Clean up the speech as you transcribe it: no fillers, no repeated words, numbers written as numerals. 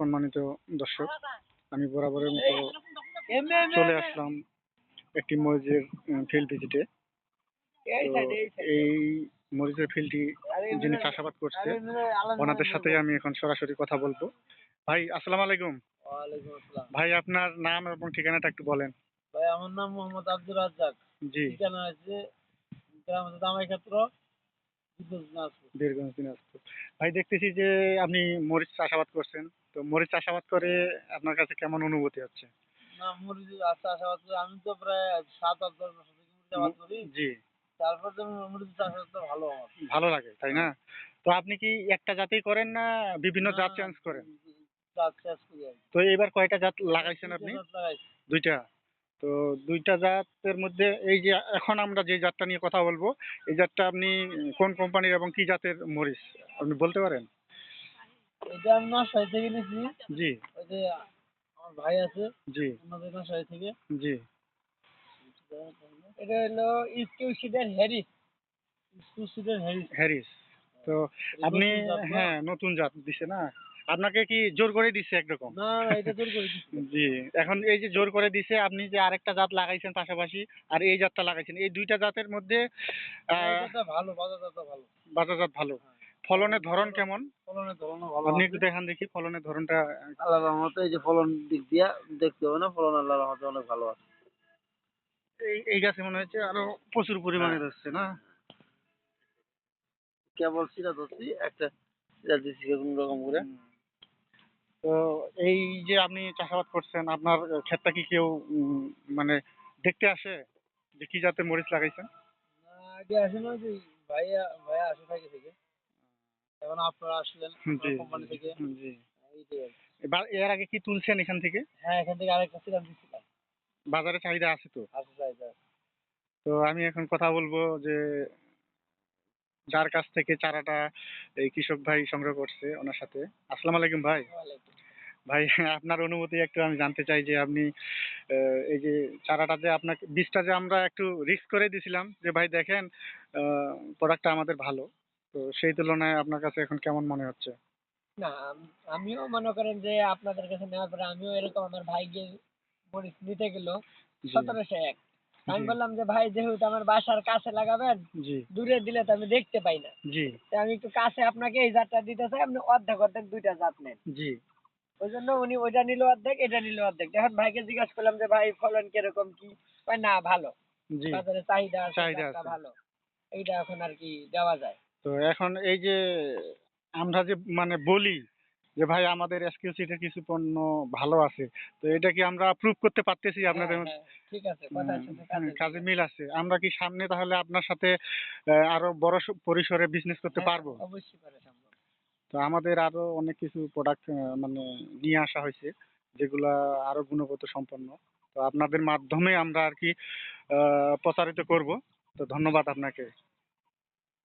সম্মানিত দর্শক, আমি বরাবরের মতো চলে আসলাম একটি মরিচের ফিল্ড ভিজিটে। তো এই মরিচের ফিল্ডটি যিনি চাষাবাদ করছে ওনাদের সাথে আমি এখন সরাসরি কথা বলবো। ভাই আসসালামু আলাইকুম। ওয়ালাইকুম আসসালাম। ভাই আপনার নাম এবং ঠিকানাটা একটু বলেন। ভাই আমার নাম মোহাম্মদ আব্দুর রাজ্জাক। জি। ঠিকানা আছে গ্রাম দামাইক্ষেত্র, দিনাজপুর। বীরগঞ্জ, দিনাজপুর। ভাই দেখতেছি যে আপনি মরিচ চাষাবাদ করছেন, তো মরিচ চাষাবাদ করে আপনার কাছে কেমন অনুভূতি হচ্ছে? না মরিচ চাষাবাদ করে আমি তো প্রায় 7-8 বছর থেকে মরিচ চাষাবাদ করি। জি। তারপর তো মরিচ চাষাবাদ তো ভালো আমার। ভালো লাগে তাই না? তো আপনি কি একটা জাতেই করেন না বিভিন্ন না, জাত চেঞ্জ করেন? জাত চাষ করি আমি। তো এবার কয়টা জাত লাগাইছেন আপনি? 2টা জাত লাগাইছি। 2টা। তো 2টা জাতের মধ্যে এই যে এখন আমরা যে জাতটা নিয়ে কথা বলবো, এই জাতটা আপনি কোন কোম্পানির এবং কি জাতের মরিচ আপনি বলতে পারেন? এটা আমি নার্সারি থেকে নিয়েছি। জি, ওই যে আমার ভাই আছে জি, ওনাদের নার্সারি থেকে। জি। এটা হলো স্কিউ সিডের হ্যারিস। স্কিউ সিডের হ্যারিস। হ্যারিস। তো এটা আপনি নতুন জাত না? হ্যাঁ, নতুন জাত দিছে না? আপনাকে কি জোর করে দিচ্ছে একরকম? না, এটা জোর করে দিছি। জি, এখন এই যে জোর করে দিছে আপনি যে আরেকটা জাত লাগাইছেন পাশাপাশি আর এই জাতটা লাগাইছেন, এই 2টা জাতের মধ্যে না, আহ এটা ভালো, বাজার জাতটা ভালো। বাজার জাত ভালো। হ্যাঁ। ফলনের ধরন কেমন? ফলনের ধরনও ভালো আপনি আছে। একটু দেখান দেখি ফলনের ধরনটা। আল্লাহর রহমতে এই যে ফলন দিক দিয়া দেখতে হবে না, ফলন আল্লাহর রহমতে অনেক ভালো আছে। এই গাছে মনে হচ্ছে আরো প্রচুর পরিমাণে হ্যাঁ। ধরছে না? কেবল সিরা ধরছি, একটা সিরা দিছি কোন রকম করে। হুম। তো এই যে আপনি চাষাবাদ করছেন আপনার ক্ষেতটা কি কেউ মানে দেখতে আসে যে কি জাতের মরিচ লাগাইছেন? না, আগে আসে না যে ভাইয়া ভাইয়া আসে থাকে থেকে। এখন আপনারা আসলেন জি, আপনার কোম্পানি থেকে। জি। এইটাই আর কি। এবার এর আগে কি তুলছেন এখান থেকে? হ্যাঁ, এখান থেকে আরেকটা সিরা দিছিলাম। বাজারে চাহিদা আছে তো? আছে চাহিদা। তো আমি এখন কথা বলবো যে যার কাছ থেকে চারাটা এই কৃষক ভাই সংগ্রহ করছে ওনার সাথে। আসসালামু আলাইকুম ভাই। ওয়ালাইকুম। ভাই আপনার অনুভূতি একটু আমি জানতে চাই যে আপনি এই যে চারাটা যে আপনাকে বীজটা যে আমরা একটু রিস্ক করে দিয়েছিলাম যে ভাই দেখেন প্রোডাক্টটা আমাদের ভালো, তো সেই তুলনায় আপনার কাছে এখন কেমন মনে হচ্ছে? না, আমিও মনে করেন যে আপনাদের কাছে নেওয়ার পরে আমিও এরকম আমার ভাইকে মরিচ নিতে গেল জি, 1701। আমি জি, বললাম যে ভাই যেহেতু আমার বাসার কাছে লাগাবেন, জি, দূরে দিলে তো আমি দেখতে পাই না। জি, তাই আমি একটু কাছে আপনাকে এই জাতটা দিতে চাই, আপনি অর্ধেক অর্ধেক 2টা জাত নেন। জি, ওই জন্য উনি ওইটা নিল অর্ধেক, এটা নিল অর্ধেক। এখন ভাইকে জিজ্ঞাসা করলাম যে ভাই ফলন কিরকম কি? কয় না ভালো। জি। বাজারে চাহিদা আছে, চাহিদা জাতটা আছে। ভালো। এইটা এখন আর কি দেওয়া যায়। তো এখন এই যে আমরা যে মানে বলি যে ভাই আমাদের এসকিউসিটির কিছু পণ্য ভালো আছে, তো এটা কি আমরা প্রুভ করতে পারতেছি হ্যাঁ, আপনাদের হ্যাঁ, ঠিক আছে। কথার সাথে কাজের মিল কাজে আছে। মিল আছে? আমরা কি সামনে তাহলে আপনার সাথে আরো বড় পরিসরে বিজনেস করতে হ্যাঁ, পারবো? অবশ্যই পারা সম্ভব। তো আমাদের আরো অনেক কিছু প্রোডাক্ট মানে নিয়ে আসা হয়েছে যেগুলা আরো গুণগত সম্পন্ন। তো আপনাদের মাধ্যমে আমরা আর কি প্রচারিত করব। তো ধন্যবাদ আপনাকে।